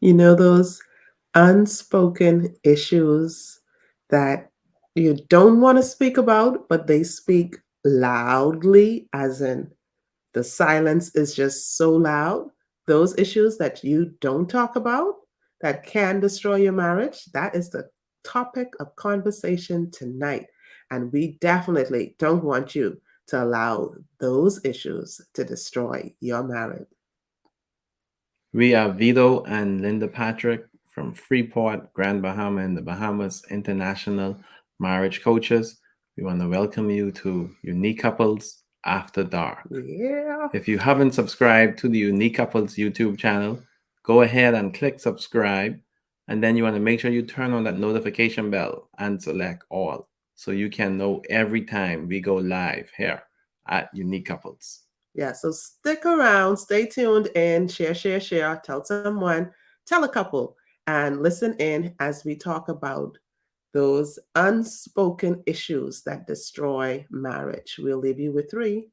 Those unspoken issues that you don't want to speak about, but they speak loudly, as in the silence is just so loud. Those issues that you don't talk about that can destroy your marriage, that is the topic of conversation tonight. And we definitely don't want you to allow those issues to destroy your marriage. We are Vito and Linda Patrick from Freeport, Grand Bahama in the Bahamas, international marriage coaches. We want to welcome you to Unique Couples After Dark. Yeah. If you haven't subscribed to the Unique Couples YouTube channel, go ahead and click subscribe. And then you want to make sure you turn on that notification bell and select all so you can know every time we go live here at Unique Couples. Yeah, so stick around, stay tuned, and share. Tell someone, tell a couple, and listen in as we talk about those unspoken issues that destroy marriage. We'll leave you with three.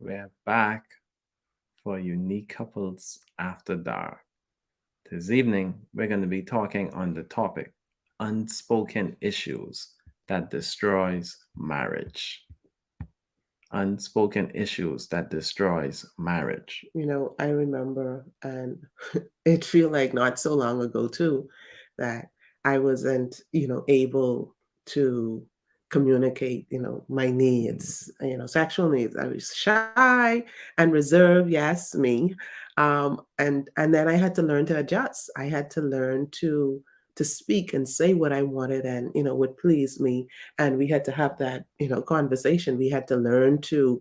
We're back for Unique Couples After Dark. This evening, we're going to be talking on the topic unspoken issues that destroys marriage. Unspoken issues that destroys marriage. I remember, and it feel like not so long ago too, that I wasn't, able to communicate, my needs, sexual needs. I was shy and reserved, yes, me. And then I had to learn to adjust. I had to learn to speak and say what I wanted and, would please me. And we had to have that, conversation. We had to learn to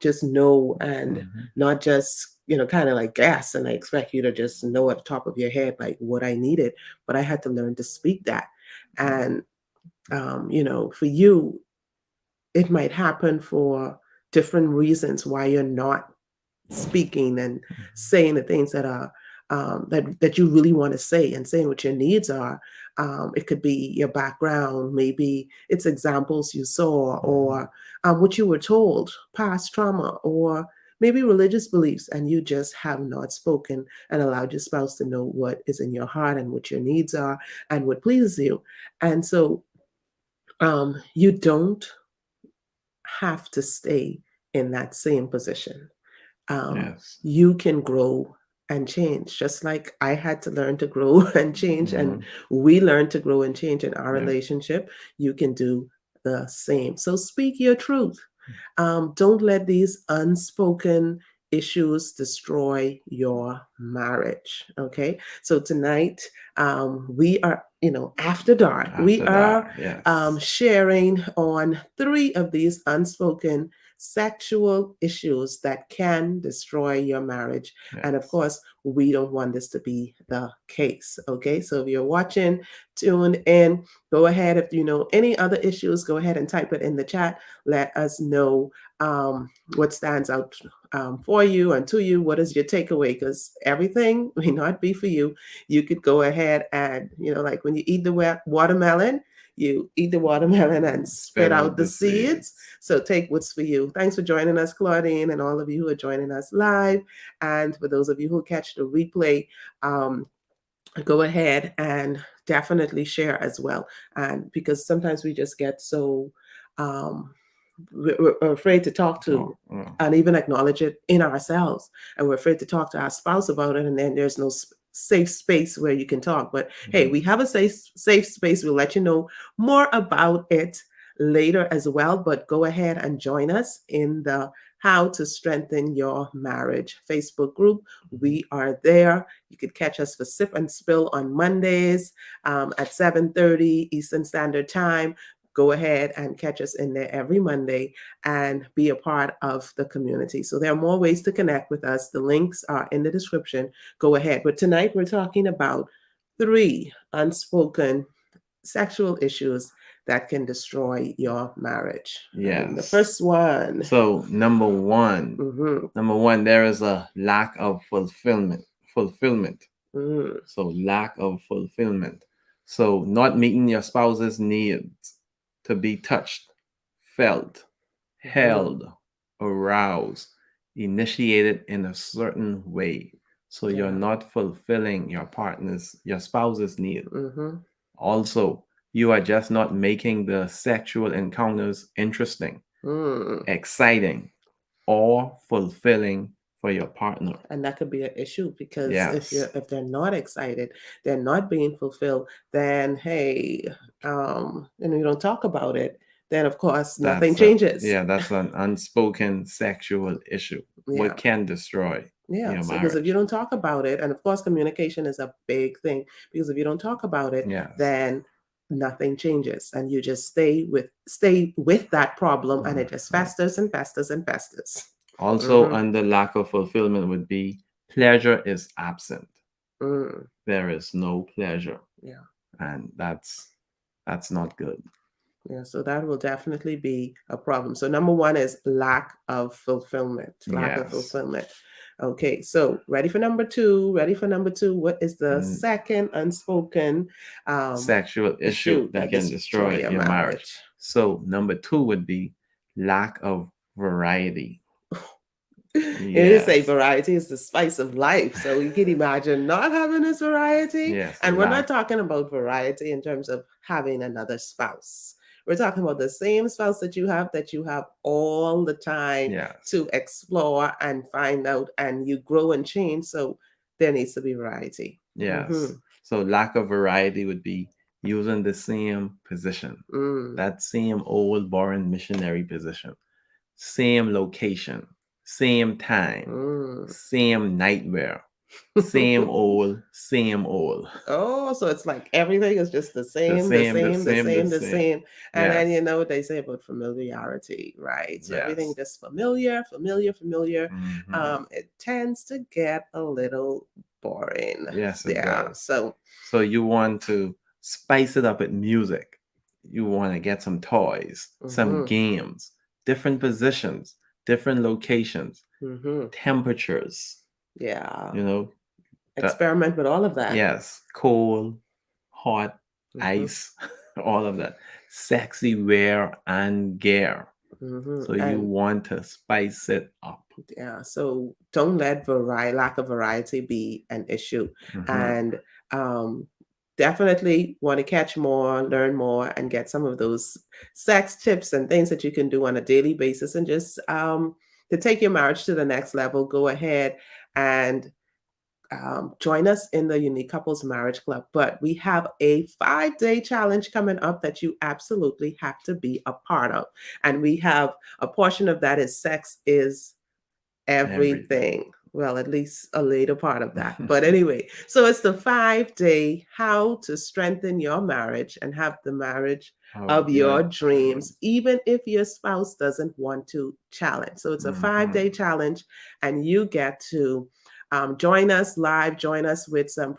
just know and Mhm. not just kind of like gas and I expect you to just know at the top of your head like what I needed, but I had to learn to speak that. And for you it might happen for different reasons why you're not speaking and saying the things that are that you really want to say and saying what your needs are. It could be your background, maybe it's examples you saw, Mhm. or what you were told, past trauma, or maybe religious beliefs, and you just have not spoken and allowed your spouse to know what is in your heart and what your needs are and what pleases you. And so you don't have to stay in that same position. Yes. You can grow and change, just like I had to learn to grow and change, and Hmm. we learned to grow and change in our Yep. relationship. You can do the same. So speak your truth. Don't let these unspoken issues destroy your marriage. Okay. So tonight, we are, after dark, we After are that, yes. sharing on three of these unspoken sexual issues that can destroy your marriage. And of Yes. course, we don't want this to be the case. Okay. So if you're watching, tune in, go ahead. If you know any other issues, go ahead and type it in the chat. Let us know what stands out for you and to you. What is your takeaway? Because everything may not be for you. You could go ahead and, like when you eat the watermelon, you eat the watermelon and spit Spit out out the the seeds. seeds. So take what's for you. Thanks for joining us, Claudine, and all of you who are joining us live. And for those of you who catch the replay, um, go ahead and definitely share as well. And because sometimes we just get so um, we're afraid to talk to So, and even acknowledge it in ourselves, and we're afraid to talk to our spouse about it, and then there's no safe space where you can talk. But hey, mhm. we have a safe space. We'll let you know more about it later as well. But go ahead and join us in the How to Strengthen Your Marriage Facebook group. We are there. You could catch us for Sip and Spill on Mondays at 7:30 Eastern Standard Time. Go ahead and catch us in there every Monday and be a part of the community. So there are more ways to connect with us. The links are in the description. Go ahead. But tonight we're talking about three unspoken sexual issues that can destroy your marriage. And the Yes. first one, So mm-hmm, number one, there is a lack of fulfillment. Fulfillment. mm, So lack of fulfillment. So not meeting your spouse's needs to be touched, felt, mm-hmm, held, aroused, initiated in a certain way. So you're yeah, not fulfilling your spouse's need. mm-hmm, Also, you are just not making the sexual encounters interesting, mm. exciting, or fulfilling for your partner. And that could be an issue because Yes, if they're not excited, they're not being fulfilled, then hey, and you don't talk about it, then of course nothing changes. that's an unspoken sexual issue. Yeah. What can destroy Yeah, your so because if you marriage? don't talk about it, and of course, communication is a big thing, because if you don't talk about it, Yes. then nothing changes, and you just stay with that problem, and it just Mhm. festers and festers and festers. Also, Mm-hmm. under lack of fulfillment would be pleasure is absent. Mm, There is no pleasure, yeah. and that's not good. Yeah, so that will definitely be a problem. So number one is lack of fulfillment. Lack of Yes. fulfillment. Okay, so ready for number two? Ready for number two? What is the Mm, second unspoken um, sexual issue issue that that can destroy destroy your your marriage. marriage? So number two would be lack of variety. It say Yes. variety is the spice of life. So you can imagine not having this variety. Yes, And we're not lack. talking about variety in terms of having another spouse. We're talking about the same spouse that you have all the time Yes. to explore and find out, and you grow and change. So there needs to be variety. Mm-hmm. Yes. So lack of variety would be using the same position, Mm, that same old boring missionary position, same location, same time, mm. same nightwear, same old, same old. Oh, so it's like everything is just the The same, the same, the same, the same, the same, the same. same. And then Yes. you know what they say about familiarity, right? So everything Yes. just familiar, familiar, familiar. Hmm. It tends to get a little boring. Yes, it Yeah. does. So, So you want to spice it up with music. You want to get some toys, some mm-hmm, games, different positions, different locations, mm-hmm, temperatures, yeah. you know, the Experiment with all of that. yes, cold, hot, Mm-hmm, ice, all of that. Sexy wear and gear. So you And want to spice it up. yeah, so don't let lack of variety be an issue. Hmm. And um, definitely want to catch more, learn more, and get some of those sex tips and things that you can do on a daily basis. And just to take your marriage to the next level, go ahead and join us in the Unique Couples Marriage Club. But we have a 5-day challenge coming up that you absolutely have to be a part of. And we have a portion of that is sex is Everything. everything. Well, at least a later part of that. But anyway, so it's the 5-day how to strengthen your marriage and have the marriage Of of your your dreams, dreams. even if your spouse doesn't want to challenge. So it's a five Hmm. day challenge, and you get to join us live, join us with some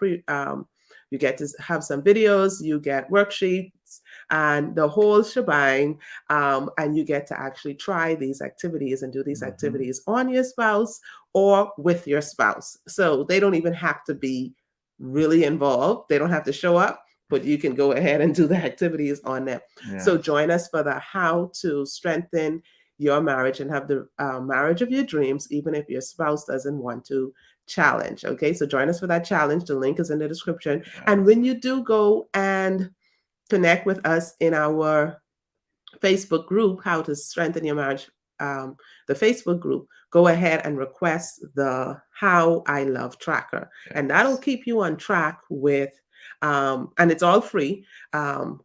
you get to have some videos, you get worksheets, and the whole shebang, and you get to actually try these activities and do these Hmm. activities on your spouse or with your spouse. So they don't even have to be really involved. They don't have to show up, but you can go ahead and do the activities on them. So Yes. join us for the how to strengthen your marriage and have the marriage of your dreams, even if your spouse doesn't want to challenge. Okay, so join us for that challenge. The link is in the description. And Yes. when you do go and connect with us in our Facebook group, How to Strengthen Your Marriage, um, the Facebook group, go ahead and request the How I Love tracker. And that'll Yes. keep you on track with, and it's all free,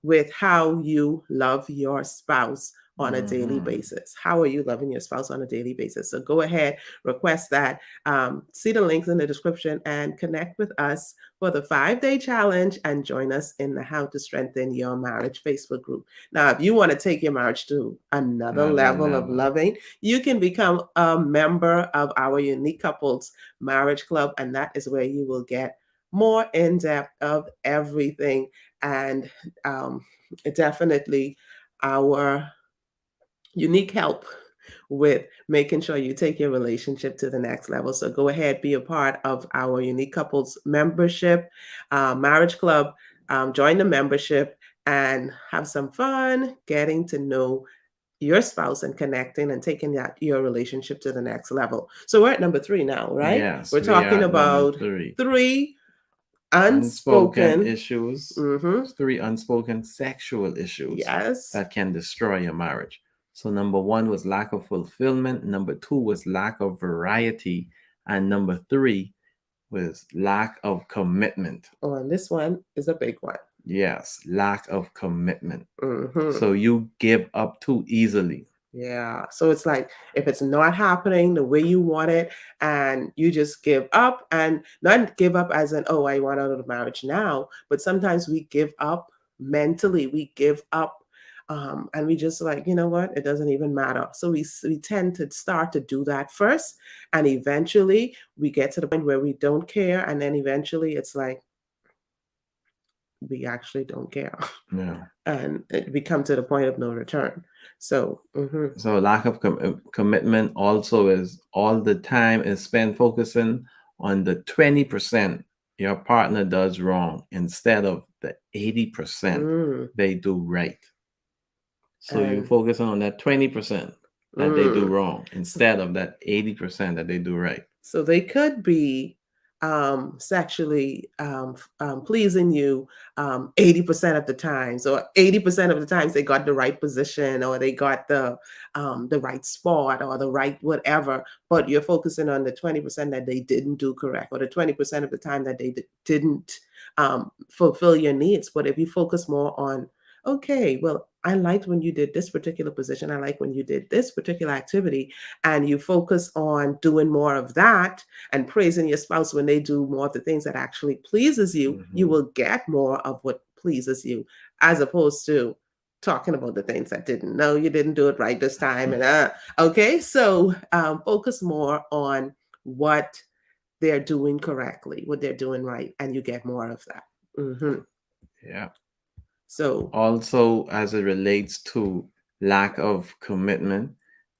with how you love your spouse on a daily Hmm. basis. How are you loving your spouse on a daily basis? So go ahead, request that. See the links in the description and connect with us for the 5-day challenge and join us in the How to Strengthen Your Marriage Facebook group. Now, if you want to take your marriage to another Another level of level. loving, you can become a member of our Unique Couples Marriage Club, and that is where you will get more in depth of everything. And um, definitely our unique help with making sure you take your relationship to the next level. So go ahead, be a part of our Unique Couples membership, marriage club. Join the membership and have some fun getting to know your spouse and connecting and taking that your relationship to the next level. So we're at number 3 now, right? Yes, We're we are talking at number about three. 3 Unspoken unspoken. issues. Mm-hmm. Three unspoken sexual issues Yes. that can destroy your marriage. So, number one was lack of fulfillment. Number two was lack of variety. And number three was lack of commitment. Oh, and this one is a big one. Yes, lack of commitment. Mm-hmm. So, you give up too easily. Yeah. So it's like if it's not happening the way you want it and you just give up, and not give up as in, oh, I want out of the marriage now, but sometimes we give up mentally, we give up. And we just like, you know what, it doesn't even matter. So we tend to start to do that first. And eventually we get to the point where we don't care. And then eventually it's like, we actually don't care. Yeah. And we come to the point of no return. So, So lack of commitment also is all the time is spent focusing on the 20% your partner does wrong instead of the 80% mm, they do right. So you and focus on that 20% that they do Mm. wrong instead of that 80% that they do right. So they could be sexually pleasing you 80% of the times, or 80% of the times they got the right position, or they got the right spot, or the right whatever. But you're focusing on the 20% that they didn't do correct, or the 20% of the time that they didn't fulfill your needs. But if you focus more on, okay, well, I liked when you did this particular position, I like when you did this particular activity, and you focus on doing more of that and praising your spouse when they do more of the things that actually pleases you, you Hmm. will get more of what pleases you, as opposed to talking about the things that didn't. No, you didn't do it right this time. And okay, so focus more on what they're doing correctly, what they're doing right, and you get more of that. Yeah. So, Also, as it relates to lack of commitment,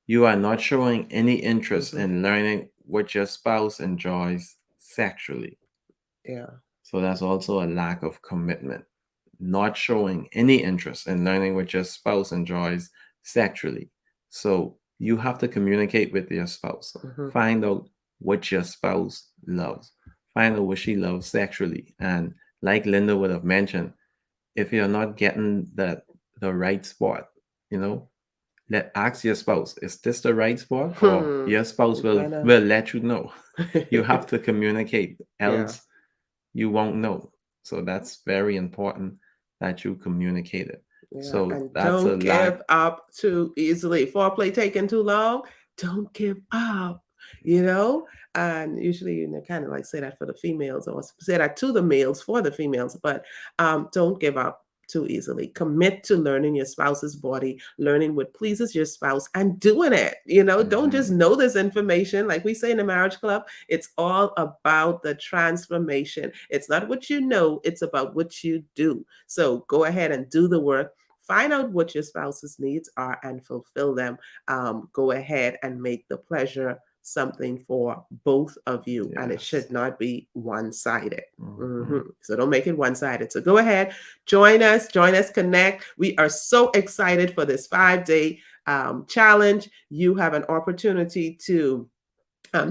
you are not showing any interest mhm, in learning what your spouse enjoys sexually. yeah. So that's also a lack of commitment. Not showing any interest in learning what your spouse enjoys sexually. So you have to communicate with your spouse. Mhm. Find out what your spouse loves. Find out what she loves sexually. And like Linda would have mentioned, if you're not getting the right spot, you know, let ask your spouse, is this the right spot? Or Hmm. your spouse You will better. will let you know. You have to communicate, Yeah. else you won't know. So that's very important that you communicate it. Yeah, So and that's a don't lot. give up too easily. Foreplay taking too long, don't give up, you know? And usually, kind of like say that for the females or say that to the males for the females, but don't give up too easily. Commit to learning your spouse's body, learning what pleases your spouse, and doing it. Don't just Mhm. know this information. Like we say in the marriage club, it's all about the transformation. It's not what you know, it's about what you do. So go ahead and do the work. Find out what your spouse's needs are and fulfill them. Go ahead and make the pleasure something for both of you, and it Yes. should not be one sided. Mhm. So don't make it one sided. So go ahead, join us, connect. We are so excited for this 5 day challenge. You have an opportunity to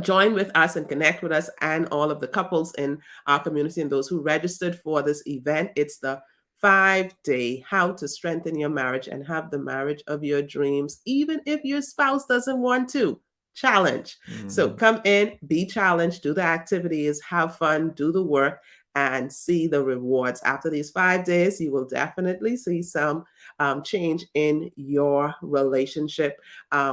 join with us and connect with us and all of the couples in our community and those who registered for this event. It's the 5 day How to Strengthen Your Marriage and Have the Marriage of Your Dreams, even if your spouse doesn't want to. Challenge. So Mhm. come in, be challenged, do the activities, have fun, do the work, and see the rewards. After these 5 days, you will definitely see some change in your relationship.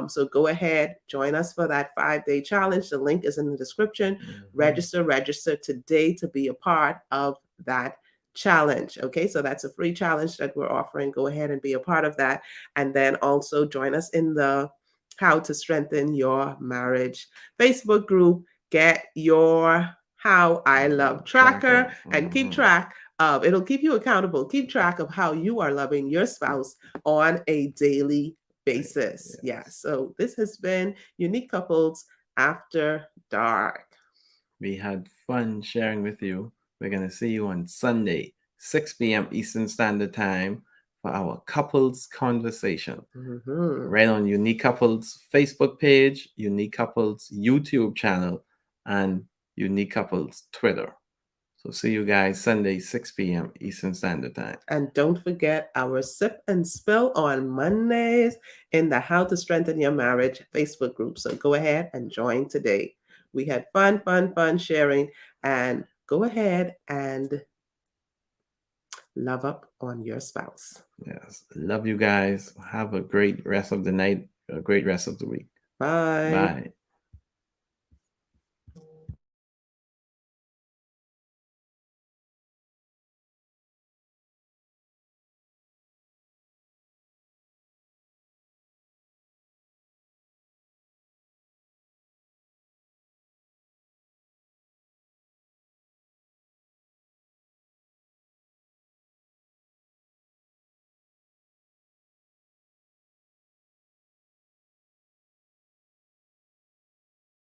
So go ahead, join us for that 5 day challenge. The link is in the description. Mhm. Register today to be a part of that challenge. Okay, so that's a free challenge that we're offering. Go ahead and be a part of that. And then also join us in the How to Strengthen Your Marriage Facebook group. Get your How I Love tracker Tracker. and keep Mhm. track of it'll keep you accountable. Keep track of how you are loving your spouse on a daily basis. Yeah. Yes. So this has been Unique Couples After Dark. We had fun sharing with you. We're going to see you on Sunday, 6 p.m. Eastern Standard Time for our couples conversation. Mhm. Right on Unique Couples Facebook page, Unique Couples YouTube channel, and Unique Couples Twitter. So see you guys Sunday, 6 p.m. Eastern Standard Time. And don't forget our Sip and Spill on Mondays in the How to Strengthen Your Marriage Facebook group. So go ahead and join today. We had fun sharing, and go ahead and love up on your spouse. Yes. Love you guys. Have a great rest of the night, a great rest of the week. Bye. Bye.